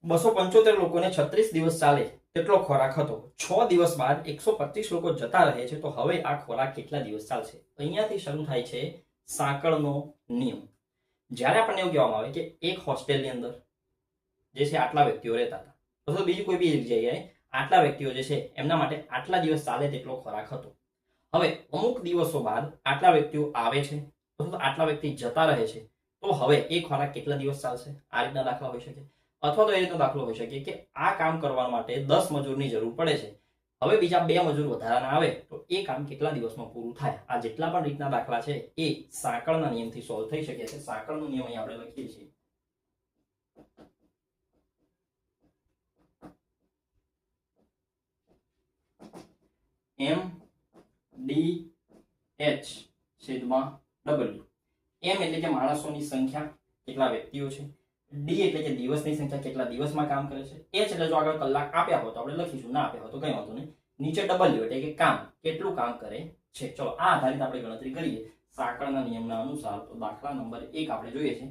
275 લોકોને 36 દિવસ ચાલે તેટલો ખોરાક હતો. 6 દિવસ બાદ 125 લોકો જતા રહે છે, તો હવે આ ખોરાક કેટલા દિવસ ચાલશે? અહીંયાથી શરૂ થાય છે સાંકળનો નિયમ. જ્યારે આપણને એવું કહેવામાં આવે કે એક હોસ્ટેલની અંદર જે છે આટલા વ્યક્તિઓ રહેતા હતા, અથવા બીજી કોઈ બી જગ્યાએ આટલા વ્યક્તિઓ જે છે એમના માટે આટલા દિવસ ચાલે તેટલો ખોરાક હતો. હવે અમુક દિવસો બાદ આટલા વ્યક્તિઓ આવે છે અથવા આટલા વ્યક્તિ જતા રહે છે, તો હવે એ ખોરાક કેટલા દિવસ ચાલશે? આ રીતના દાખલા હોઈ શકે, અથવા તો એ રીતનો દાખલો હોઈ શકે કે આ કામ કરવા માટે 10 મજૂરની જરૂર પડે છે, હવે બીજા 2 મજૂર વધારાના આવે તો એ કામ કેટલા દિવસમાં પૂરું થાય? આ જેટલા પણ રીતના દાખલા છે એ સાંકળના નિયમથી સોલ્વ થઈ શકે છે. સાંકળનો નિયમ અહીં આપણે લખીએ છીએ. એમ ડી એચ છેદમાં ડબલ્યુ. એમ એટલે કે માણસોની સંખ્યા, કેટલા વ્યક્તિઓ છે. ડી એટલે કે દિવસની સંખ્યા, કેટલા દિવસમાં કામ કરે છે. એચ એટલે જો આગળ કલાક આપ્યા હોય તો આપણે લખીશું, ના આપ્યા હોય તો કંઈ વાંધો નહીં. નીચે ડબલ્યુ એટલે કે કામ, કેટલું કામ કરે છે. ચલો આ આધારિત આપણે ગણતરી કરીએ સાંકળના નિયમના અનુસાર. તો દાખલા નંબર 1 આપણે જોઈએ છે.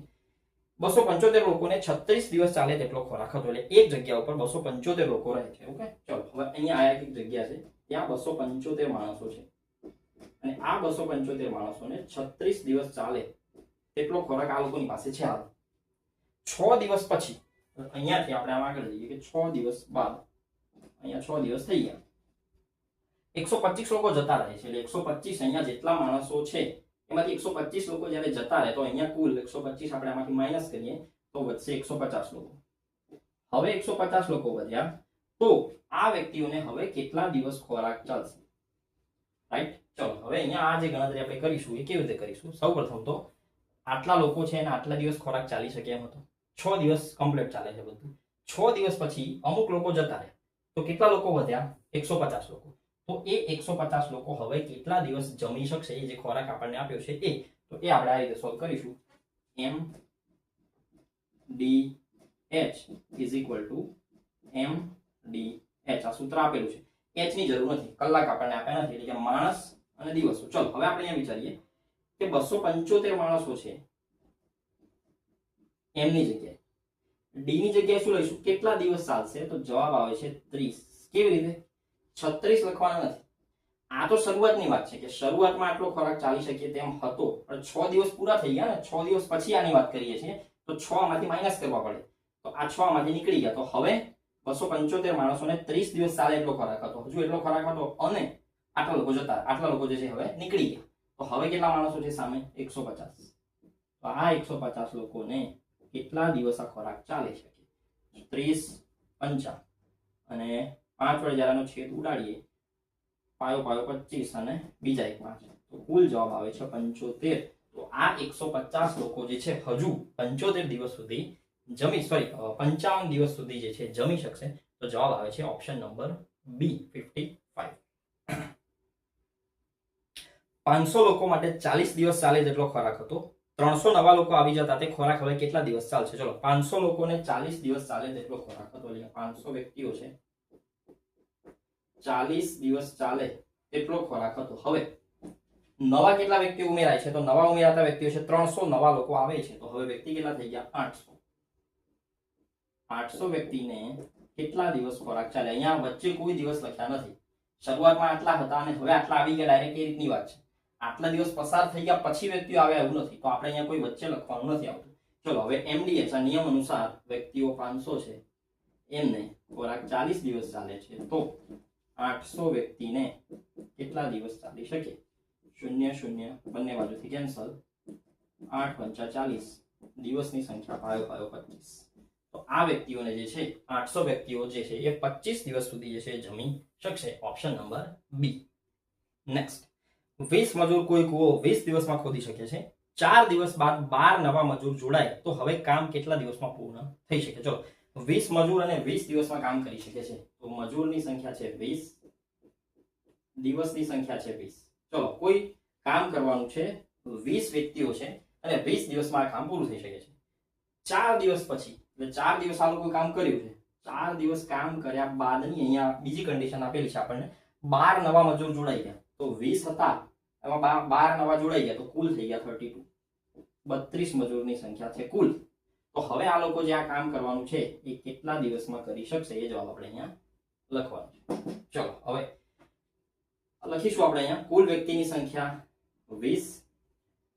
275 લોકોને 36 દિવસ ચાલે તેટલો ખોરાક હતો. એટલે એક જગ્યા ઉપર 275 લોકો રહે છે. ઓકે, ચલો હવે અહીંયા આ એક જગ્યા છે, ત્યાં 275 માણસો છે, અને આ 275 માણસોને 36 દિવસ ચાલે તેટલો ખોરાક આ લોકોની પાસે છે. હાલ 6 દિવસ પછી, અહીંયાથી આપણે આમ આગળ જઈએ કે 6 દિવસ બાદ, અહીંયા 6 દિવસ થઈ ગયા, 125 લોકો જતા રહે છે. એટલે 125 અહીંયા જેટલા માણસો છે એમાંથી 125 લોકો જ્યારે જતા રહે તો અહીંયા કુલ 125 આપણે આમાંથી માઇનસ કરીએ તો વધશે 150 લોકો. હવે 150 લોકો વધ્યા તો આ વ્યક્તિઓને હવે કેટલા દિવસ ખોરાક ચાલશે? રાઈટ. ચલો હવે અહીંયા આ જે ગણતરી આપણે કરીશું એ કેવી રીતે કરીશું? સૌપ્રથમ તો આટલા લોકો છે અને આટલા દિવસ ખોરાક ચાલી શકે એમ હતો. 6 દિવસ કમ્પ્લીટ ચાલે છે બધું. 6 દિવસ પછી અમુક લોકો જતા રહ્યા તો કેટલા લોકો વધ્યા? 150 લોકો. તો એ 150 લોકો હવે કેટલા દિવસ જમી શકશે? એ જે ખોરાક આપણને આપ્યો છે એ, તો એ આપણે આ રીતે સોલ્વ કરીશું. M D H is equal to M D H. આ સૂત્ર આપેલું છે, એચ ની જરૂર નથી, કલાક આપણને આપ્યા નથી, એટલે કે માણસ અને દિવસો. ચલો હવે આપણે અહીંયા વિચારીએ કે 275 માણસો છે, એમની જગ્યાએ ડી ની જગ્યાએ શું લઈશું? કેટલા દિવસ ચાલશે? તો જવાબ આવે છે 30. કેવી રીતે? 36 લખવાના નથી. આ તો શરૂઆતની વાત છે કે શરૂઆતમાં આટલો ખોરાક ચાલી શકે તેમ હતો, પણ 6 દિવસ પૂરા થઈ ગયા ને, 6 દિવસ પછી આની વાત કરીએ છીએ તો 6 માંથી માઇનસ કરવા પડે, તો આ 6 માંથી નીકળી ગયા. તો હવે 275 માણસોને 30 દિવસ ચાલે એટલો ખોરાક હતો, હજુ એટલો ખોરાક હતો, અને આટલા લોકો જતા, આટલા લોકો જે છે હવે નીકળી ગયા. તો હવે કેટલા માણસો છે સામે? 150. તો આ 150 લોકોને કેટલા દિવસ આ ખોરાક ચાલી શકે? 30 50 અને 5 વડે જરાનો છેદ ઉડાડીએ, પાયો પાયો 25 અને બીજા એક 5, તો કુલ જવાબ આવે છે 75. તો આ 150 લોકો જે છે હજુ 75 દિવસ સુધી જમી, સોરી 55 દિવસ સુધી જે છે જમી શકશે. તો જવાબ આવે છે ઓપ્શન નંબર બી 55. 500 લોકો માટે 40 દિવસ ચાલે જેટલો ખોરાક હતો. 300 નવા લોકો આવી જતા, તે ખોરાક હવે કેટલા દિવસ ચાલશે? ચલો 500 લોકોને 40 દિવસ ચાલે તેટલો ખોરાક હતો, એટલે 500 વ્યક્તિઓ છે, 40 દિવસ ચાલે એટલો ખોરાક હતો. હવે નવા કેટલા વ્યક્તિઓ ઉમેરાય છે? તો નવા ઉમેરાતા વ્યક્તિઓ છે 300 નવા લોકો આવે છે, તો હવે વ્યક્તિ કેટલા થઈ ગયા? 800. 800 વ્યક્તિને કેટલા દિવસ ખોરાક ચાલે? અહીંયા વચ્ચે કોઈ દિવસ લખ્યા નથી. શરૂઆતમાં આટલા હતા અને હવે આટલા આવી ગયા, ડાયરેક્ટ એ રીતની વાત છે. આટલા દિવસ પસાર થઈ ગયા પછી વ્યક્તિઓ આવ્યા એવું નથી, તો આપણે અહીંયા કોઈ વચ્ચે લખવાનું નથી આવતું. ચલો હવે એમડીએચ આ નિયમ અનુસાર વ્યક્તિઓ 500 છે, એમને ખોરાક 40 દિવસ ચાલે છે, તો 800 વ્યક્તિને કેટલા દિવસ ચાલી શકે? 0 0 બંને બાજુથી કેન્સલ, 8 પંચા 40, દિવસની સંખ્યા પાયો પાયો 25. તો આ વ્યક્તિઓને જે છે 800 વ્યક્તિઓ જે છે એ 25 દિવસ સુધી જે છે જમી શકશે. ઓપ્શન નંબર બી. નેક્સ્ટ, 20 મજૂર કોઈ કૂવો 20 દિવસમાં ખોદી શકે છે. 4 દિવસ બાદ 12 નવા મજૂર જોડાય તો હવે કામ કેટલા દિવસમાં પૂર્ણ થઈ શકે? ચલો 20 મજૂર અને 20 દિવસમાં કામ કરી શકે છે, તો મજૂરની સંખ્યા છે 20, દિવસની સંખ્યા છે 20. ચલો કોઈ કામ કરવાનું છે, 20 વ્યક્તિઓ છે અને 20 દિવસમાં આ કામ પૂરું થઈ શકે છે. 4 દિવસ પછી, એટલે 4 દિવસ આ લોકો કામ કર્યું છે, 4 દિવસ કામ કર્યા બાદની અહીંયા બીજી કન્ડિશન આપેલી છે આપણને, 12 નવા મજૂર જોડાઈ ગયા, તો 20 હતા એમાં 12 નવા જોડાઈ ગયા, તો કુલ થઈ ગયા 32. 32 મજૂરની સંખ્યા છે કુલ. તો હવે આ લોકો જે આ કામ કરવાનું છે એ કેટલા દિવસમાં કરી શકશે એ જવાબ આપણે અહીંયા લખવાનો છે. ચલો હવે લખીશું આપણે અહીંયા કુલ વ્યક્તિની સંખ્યા 20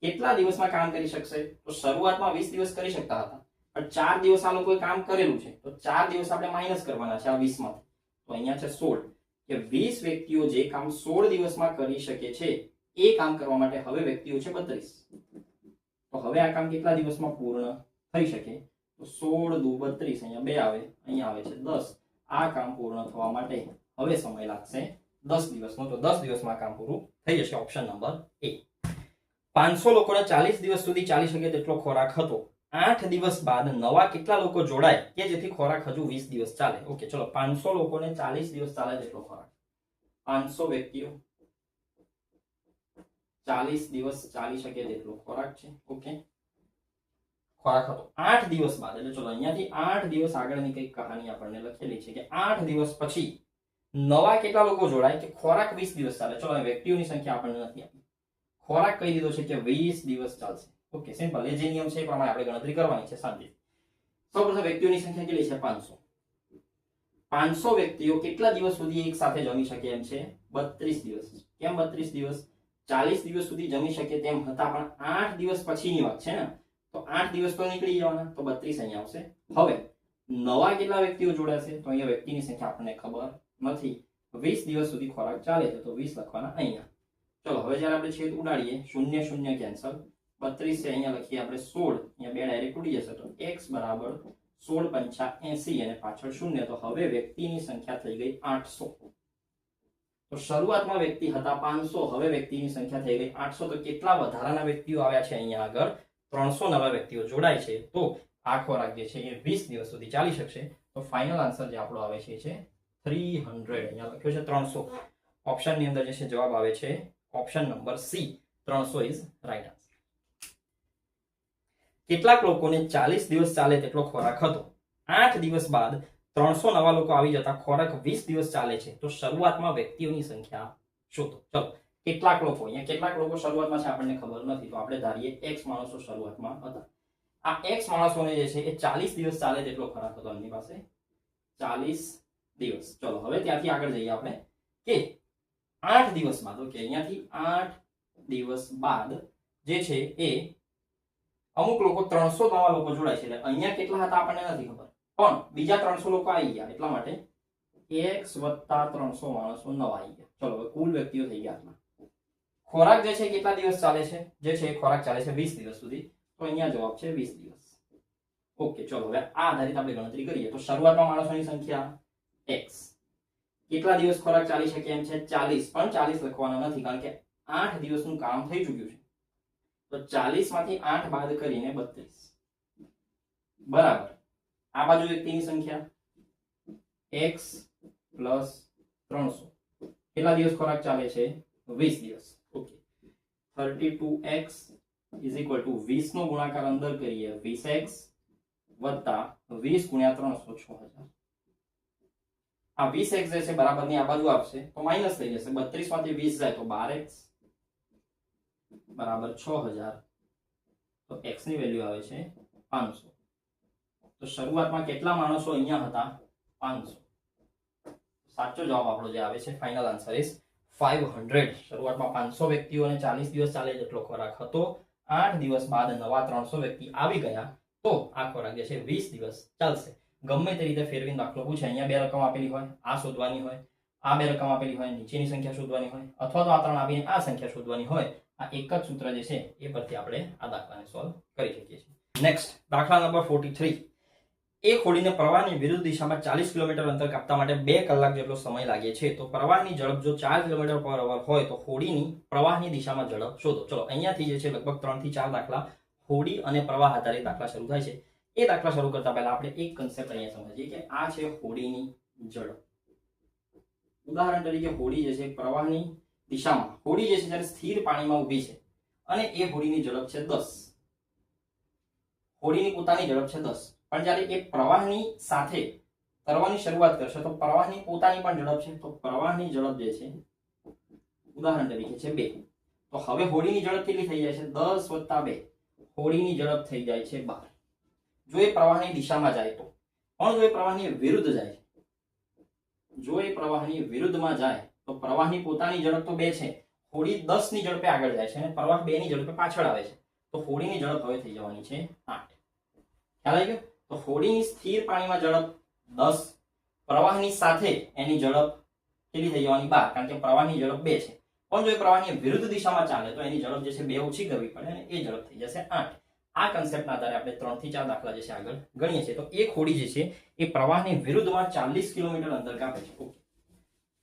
કેટલા દિવસમાં કામ કરી શકશે. તો શરૂઆતમાં 20 દિવસ કરી શકતા હતા, પણ 4 દિવસ આ લોકોએ કામ કરેલું છે, તો 4 દિવસ આપણે માઇનસ કરવાના છે આ 20 માંથી. તો અહીંયા છે 16 કે 20 વ્યક્તિઓ જે કામ 16 દિવસમાં કરી શકે છે એ કામ કરવા માટે હવે વ્યક્તિઓ છે 32. તો હવે આ કામ કેટલા દિવસમાં પૂર્ણ થઈ શકે. તો 16 દુ 32, અહીંયા 2 આવે, અહીંયા આવે છે 10. આ કામ પૂર્ણ થવા માટે હવે સમય લાગશે 10 દિવસનો. તો 10 દિવસમાં કામ પૂરું થઈ જશે. ઓપ્શન નંબર એ. 500 લોકોને 40 દિવસ સુધી ચાલી શકે તેટલો ખોરાક હતો. 8 દિવસ બાદ નવા કેટલા લોકો જોડાય કે જેથી ખોરાક હજુ 20 દિવસ ચાલે. ઓકે, ચલો 500 લોકોને 40 દિવસ ચાલે તેટલો ખોરાક, 500 વ્યક્તિઓ 40 દિવસ ચાલી શકે તેટલો ખોરાક છે. ઓકે, ખોરાક હતો 8 દિવસ બાદ, એટલે ચલો અહીંયાથી 8 દિવસ આગળની કઈક કહાની આપણને લખેલી છે કે 8 દિવસ પછી નવા કેટલા લોકો જોડાય કે ખોરાક 20 દિવસ ચાલે. ચલો વ્યક્તિઓની સંખ્યા આપણને નથી આપી, ખોરાક કહી દીધો છે કે 20 દિવસ ચાલશે. Okay, simple. એ જે નિયમ છે એ પ્રમાણે આપણે ગણતરી કરવાની છે શાંતિ. સૌપ્રથમ વ્યક્તિઓની સંખ્યા કેટલી છે 500. 500 વ્યક્તિઓ કેટલા દિવસ સુધી એક સાથે જમી શકે એમ છે 32 દિવસ. કેમ 32 દિવસ? 40 દિવસ સુધી જમી શકે તેમ હતા, પણ 8 દિવસ પછીની વાત છે ને, તો 8 દિવસ તો નીકળી જવાના, તો 32 અહીંયા આવશે. હવે નવા કેટલા વ્યક્તિઓ જોડાશે? તો અહીંયા વ્યક્તિની સંખ્યા આપણને ખબર નથી. 20 દિવસ સુધી ખોરાક ચાલે છે, તો 20 લખવાના અહીંયા. ચલો હવે જ્યારે આપણે છેદ ઉડાડીએ, 0 0 કેન્સલ, 32 છે અહીંયા લખીએ આપણે 16, અહીંયા 2 ડાયરેક્ટ ઉડી જશે, તો x બરાબર 16 પંચા 80 અને પાછળ 0. તો હવે વ્યક્તિની સંખ્યા થઈ ગઈ 800. તો શરૂઆતમાં વ્યક્તિ હતા 500, હવે વ્યક્તિની સંખ્યા થઈ ગઈ 800. તો કેટલા વધારાના વ્યક્તિઓ આવ્યા છે અહીંયા આગળ? 300 નવા વ્યક્તિઓ જોડાય છે. તો આ ખોરાક જે છે એ 20 દિવસ સુધી ચાલી શકશે. તો ફાઇનલ આન્સર જે આપણો આવે છે 300. અહીંયા લખ્યો છે 300. ઓપ્શન ની અંદર જે છે જવાબ આવે છે option number C, 300 is right answer. કેટલાક લોકોને 40 દિવસ ચાલે તેટલો ખોરાક હતો. 8 દિવસ બાદ 300 નવા લોકો આવી જતા ખોરાક 20 દિવસ ચાલે છે. તો શરૂઆતમાં વ્યક્તિઓની સંખ્યા શોધો. ચલો કેટલાક લોકો, અહીંયા કેટલાક લોકો શરૂઆતમાં છે આપણને ખબર નથી, તો આપણે ધારીએ x માણસો શરૂઆતમાં હતા. આ x માણસોને જે છે એ 40 દિવસ ચાલે તેટલો ખોરાક હતો એમની પાસે, 40 દિવસ. ચલો હવે ત્યાંથી આગળ જઈએ આપણે કે 8 દિવસ બાદ. ઓકે, અહીંયાથી 8 દિવસ બાદ જે છે એ અમુક લોકો 300 નવા લોકો જોડાય છે. એટલે અહીંયા કેટલા હતા આપણને નથી ખબર, પણ બીજા 300 લોકો આવી ગયા, એટલા માટે x વત્તા 300 માણસો નવા આવી ગયા. ચલો હવે કુલ વ્યક્તિઓ થઈ ગયા. ખોરાક જે છે કેટલા દિવસ ચાલે છે? જે છે ખોરાક ચાલે છે 20 દિવસ સુધી. તો અહીંયા જવાબ છે 20 દિવસ. ઓકે, ચલો હવે આ આધારિત આપણે ગણતરી કરીએ. તો શરૂઆતમાં માણસોની સંખ્યા x, કેટલા દિવસ ખોરાક ચાલી શકે એમ છે 40, પણ 40 લખવાના નથી કારણ કે 8 દિવસનું કામ થઈ ચૂક્યું છે. તો 40 માંથી 8 બાદ કરીને 32 બરાબર આ બાજુ વ્યક્તિની સંખ્યા x પ્લસ 300. કેટલા દિવસ ખોરાક ચાલે છે? 20 દિવસ. Okay, 32x is equal two 20 નો ગુણાકાર અંદર કરીએ 20x વત્તા 20 ગુણ્યા 300 6000. આ 20x જે છે બરાબરની આ બાજુ આવશે તો માઈનસ થઈ જશે. 32 માંથી 20 જાય તો 12x બરાબર 6000. તો x ની વેલ્યુ આવે છે 500. તો શરૂઆતમાં કેટલા માણસો અહીંયા હતા? 500. સાચો જવાબ આપણો જે આવે છે ફાઇનલ આન્સર ઇઝ 500. શરૂઆતમાં 500 વ્યક્તિઓને 40 દિવસ ચાલે જેટલો ખોરાક હતો. 8 દિવસ બાદ નવા 300 વ્યક્તિ આવી ગયા, તો આ ખોરાક જે છે 20 દિવસ ચાલશે. ગમે તે રીતે ફેરવીને દાખલો પૂછે, અહીંયા 2 રકમ આપેલી હોય, આ શોધવાની હોય, આ 2 રકમ આપેલી હોય, નીચેની સંખ્યા શોધવાની હોય, અથવા તો આ 3 આપીને આ સંખ્યા શોધવાની હોય, આ એક જ સૂત્ર જે છે એ પરથી આપણે આ દાખલાને સોલ્વ કરી શકીએ છીએ. નેક્સ્ટ દાખલા નંબર 43. એક હોડીને પ્રવાહની વિરુદ્ધ દિશામાં 40 કિલોમીટર અંતર કાપતા માટે 2 કલાક જેટલો સમય લાગે છે. તો પ્રવાહની ઝડપ જો 4 કિલોમીટર પર અવર હોય તો હોડીની પ્રવાહની દિશામાં ઝડપ શોધો. ચલો અહીંયાથી જે છે લગભગ 3 થી 4 દાખલા હોડી અને પ્રવાહ આધારિત દાખલા શરૂ થાય છે. એ દાખલા શરૂ કરતા પહેલા આપણે એક કન્સેપ્ટ અહીંયા સમજીએ કે આ છે હોડીની ઝડપ. ઉદાહરણ તરીકે હોડી જે છે પ્રવાહની દિશામાં, હોડી જે છે જ્યારે સ્થિર પાણીમાં ઊભી છે અને એ હોડીની ઝડપ છે 10. હોડીની પોતાની ઝડપ છે 10, પણ જ્યારે એ પ્રવાહની સાથે તરવાની શરૂઆત કરશે તો પ્રવાહની પોતાની પણ ઝડપ છે. તો પ્રવાહની ઝડપ જે છે ઉદાહરણ તરીકે છે 2. તો હવે હોડીની ઝડપ કેટલી થઈ જાય છે? 10 + 2. હોડીની ઝડપ થઈ જાય છે 12. જો એ પ્રવાહની દિશામાં જાય તો, પણ જો એ પ્રવાહની વિરુદ્ધ જાય, જો એ પ્રવાહની વિરુદ્ધમાં જાય તો પ્રવાહની પોતાની ઝડપ તો 2 છે, હોડી 10 ની ઝડપે આગળ જાય છે અને પ્રવાહ 2 ની ઝડપે પાછળ આવે છે, તો હોડીની ઝડપ હવે થઈ જવાની છે 8. ખ્યાલ આવી ગયો? તો હોડીની સ્થિર પાણીમાં ઝડપ 10, પ્રવાહની સાથે એની ઝડપ કેટલી થઈ જવાની 12, કારણ કે પ્રવાહની ઝડપ 2 છે. પણ જો એ પ્રવાહની વિરુદ્ધ દિશામાં ચાલે તો એની ઝડપ જે છે 2 ઓછી કરવી પડે અને એ ઝડપ થઈ જશે 8. આ કન્સેપ્ટના આધારે આપણે 3 થી 4 દાખલા જે છે આગળ ગણીએ છીએ. તો એક હોડી જે છે એ પ્રવાહની વિરુદ્ધમાં 40 કિલોમીટર અંતર કાપે છે. ઓકે,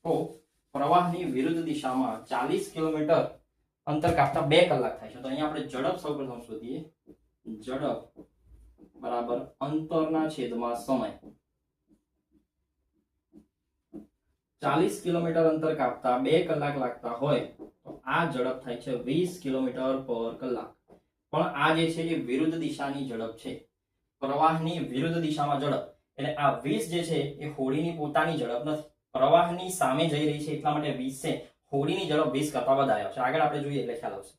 તો પ્રવાહની વિરુદ્ધ દિશામાં 40 કિલોમીટર અંતર કાપતા 2 કલાક થાય છે. તો અહીંયા આપણે ઝડપ સૌપ્રથમ શોધીએ. ઝડપ બરાબર અંતરના છેદમાં સમય. 40 કિલોમીટર અંતર કાપતા 2 કલાક લાગતા હોય તો આ ઝડપ થાય છે 20 કિલોમીટર પર કલાક. પણ આ જે છે એ વિરુદ્ધ દિશાની ઝડપ છે, પ્રવાહની વિરુદ્ધ દિશામાં ઝડપ. એટલે આ 20 જે છે એ હોડીની પોતાની ઝડપ નથી, પ્રવાહની સામે જઈ રહી છે એટલા માટે 20 છે. હોડીની ઝડપ 20 કરતા વધારે આવશે. આગળ આપણે જોઈએ એટલે ખ્યાલ આવશે.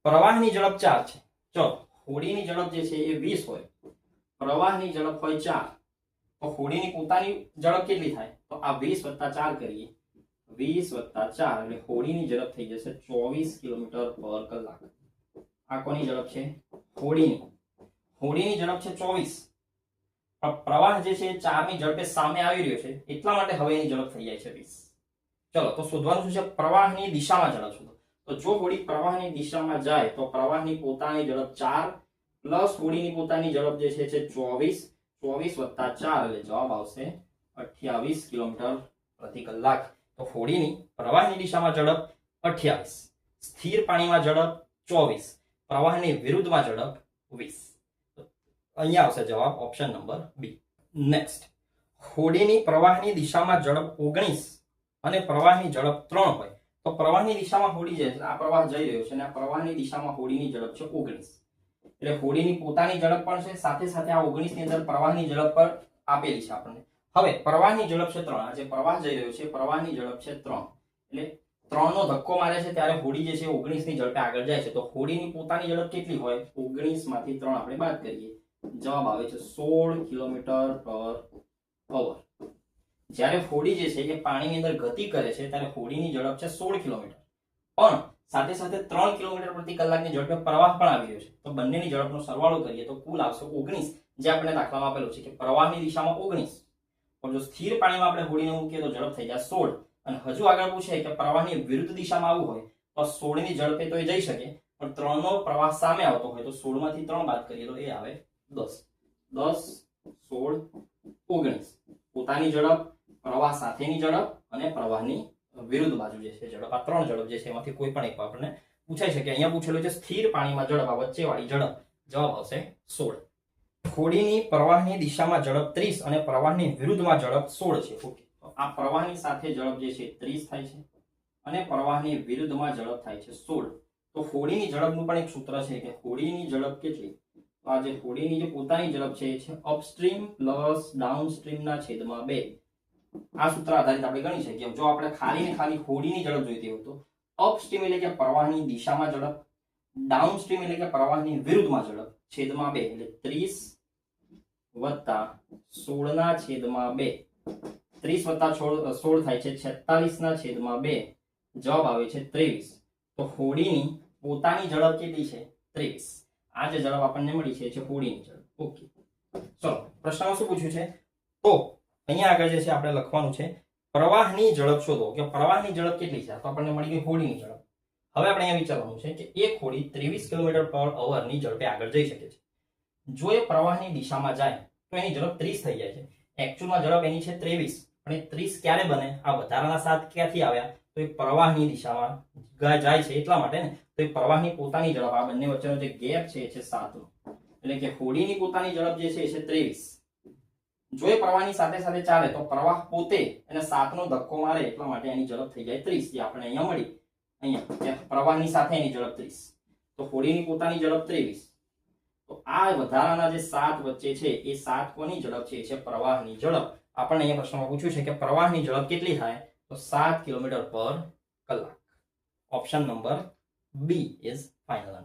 પ્રવાહની ઝડપ 4 છે. ચલો, હોડીની ઝડપ જે છે એ 20 હોય, પ્રવાહની ઝડપ હોય 4, તો હોડીની પોતાની ઝડપ કેટલી થાય? તો આ 20 + 4 કરીએ, 20 + 4 એટલે હોડીની ઝડપ થઈ જશે 24 કિલોમીટર પર કલાક. આ કોની ઝડપ છે? હોડીની. હોડીની ઝડપ છે 24, પ્રવાહ જે છે 4 ની ઝડપે સામે આવી રહ્યો છે એટલા માટે હવે એની ઝડપ થઈ જાય છે 20. ચલો, તો શોધવાનું શું છે? પ્રવાહની દિશામાં ઝડપ શોધો. તો જો હોડી પ્રવાહની દિશામાં જાય તો પ્રવાહની પોતાની ઝડપ 4 પ્લસ હોડીની પોતાની ઝડપ જે છે 24, 24 + 4 એટલે જવાબ આવશે 28 કિલોમીટર પ્રતિ કલાક. તો હોડીની પ્રવાહની દિશામાં ઝડપ 28, સ્થિર પાણીમાં ઝડપ 24, પ્રવાહની વિરુદ્ધમાં ઝડપ 20. અહીંયા આવશે જવાબ ઓપ્શન નંબર બી. નેક્સ્ટ, હોડીની પ્રવાહની દિશામાં ઝડપ 19 અને પ્રવાહની ઝડપ 3 હોય તો પ્રવાહની દિશામાં હોડી છે, આ પ્રવાહ જઈ રહ્યો છે અને આ પ્રવાહની દિશામાં હોડીની ઝડપ છે 19. એટલે હોડીની પોતાની ઝડપ પણ છે, સાથે સાથે આ 19 ની અંદર પ્રવાહની ઝડપ પર આપેલી છે આપણને. હવે પ્રવાહની ઝડપ છે 3, આ જે પ્રવાહ જઈ રહ્યો છે પ્રવાહની ઝડપ છે 3, એટલે 3 નો ધક્કો મારે છે ત્યારે હોડી જે છે 19 ની ઝડપે આગળ જાય છે. તો હોડીની પોતાની ઝડપ કેટલી હોય? 19 માંથી 3 આપણે બાદ કરીએ, જવાબ આવે છે 16 કિલોમીટર/અવર. જ્યારે હોડી જે છે એ પાણીની અંદર ગતિ કરે છે ત્યારે હોડીની ઝડપ છે 16 કિલોમીટર, પણ સાથે સાથે 3 કિલોમીટર પ્રતિ કલાકની ઝડપે પ્રવાહ પણ આવી રહ્યો છે. તો બંનેની ઝડપનો સરવાળો કરીએ તો કુલ આવશે 19, જે આપણે દાખલામાં આપેલું છે કે પ્રવાહની દિશામાં 19, પણ જો સ્થિર પાણીમાં આપણે હોડીને મૂકીએ તો ઝડપ થઈ જાય 16. અને હજુ આગળ પૂછે કે પ્રવાહની વિરુદ્ધ દિશામાં આવવું હોય તો 16 ની ઝડપે તો એ જઈ શકે, પણ 3 નો પ્રવાહ સામે આવતો હોય તો 16 માંથી 3 બાદ કરીએ તો એ આવે 10. 10, 16, 19. પોતાની ઝડપ, પ્રવાહ સાથેની ઝડપ અને પ્રવાહની વિરુદ્ધ બાજુ જે છે ઝડપ, આ 3 ઝડપ જે છે એમાંથી કોઈ પણ એક આપણને પૂછાઈ શકે. અહીંયા પૂછેલું છે સ્થિર પાણીમાં ઝડપ, આ વચ્ચેવાળી ઝડપ, જવાબ આવશે 16. હોડીની પ્રવાહની દિશામાં ઝડપ 30 અને પ્રવાહની વિરુદ્ધમાં ઝડપ 16 છે. ઓકે, તો આ પ્રવાહની સાથે ઝડપ જે છે 30 થાય છે અને પ્રવાહની વિરુદ્ધમાં ઝડપ થાય છે 16. તો હોડીની ઝડપનું પણ એક સૂત્ર છે કે હોડીની ઝડપ કેટલી? તો આ જે હોડીની જે પોતાની ઝડપ છે એ છે અપસ્ટ્રીમ પ્લસ ડાઉનસ્ટ્રીમના છેદમાં 2. આ સૂત્ર આધારિત આપણે ગણી શકીએ. જો આપણે ખાલી હોડીની ઝડપ જોઈતી હોય તો અપસ્ટ્રીમ એટલે કે પ્રવાહની દિશામાં ઝડપ, ડાઉનસ્ટ્રીમ એટલે કે પ્રવાહની વિરુદ્ધમાં ઝડપ, છેદમાં 2 એટલે 30 + 16/2. 30 + 16 થાય છે 46/2, જવાબ આવે છે 23. તો હોડીની પોતાની ઝડપ કેટલી છે? 23. આ જે ઝડપ આપણને મળી છે હોડીની ઝડપ. ઓકે, ચલો પ્રશ્નમાં શું પૂછ્યું છે? તો અહીંયા આગળ જે છે આપણે લખવાનું છે પ્રવાહની ઝડપ શોધો કે પ્રવાહની ઝડપ કેટલી છે. તો આપણને મળી ગઈ હોડીની ઝડપ. હવે આપણે અહીંયા વિચારવાનું છે કે એક હોડી 23 કિલોમીટર/અવર ની ઝડપે આગળ જઈ શકે છે. જો એ પ્રવાહની દિશામાં જાય તો એની ઝડપ 30 થઈ જાય છે. એકચ્યુઅલમાં ઝડપ એની છે 23, પણ એ 30 ક્યારે બને? આ વધારાના 7 ક્યાંથી આવ્યા? તો એ પ્રવાહની દિશામાં જાય છે એટલા માટે ને. તો એ પ્રવાહની પોતાની ઝડપ, આ બંને વચ્ચેનો જે ગેપ છે એ છે 7 નો, એટલે કે હોડીની પોતાની ઝડપ જે છે એ છે 23. જો એ પ્રવાહની સાથે સાથે ચાલે તો પ્રવાહ પોતે એને 7 નો ધક્કો મારે એટલા માટે એની ઝડપ થઈ જાય 30, જે આપણે અહીંયા મળી. અહીંયા પ્રવાહની સાથે એની ઝડપ 30, તો હોડીની પોતાની ઝડપ 23. તો આ વધારાના જે 7 વચ્ચે છે એ 7 કોની ઝડપ છે? એ છે પ્રવાહની ઝડપ. આપણને અહીંયા પ્રશ્નમાં પૂછ્યું છે કે પ્રવાહની ઝડપ કેટલી થાય? તો 7 કિલોમીટર પર કલાક. Option number B is final answer.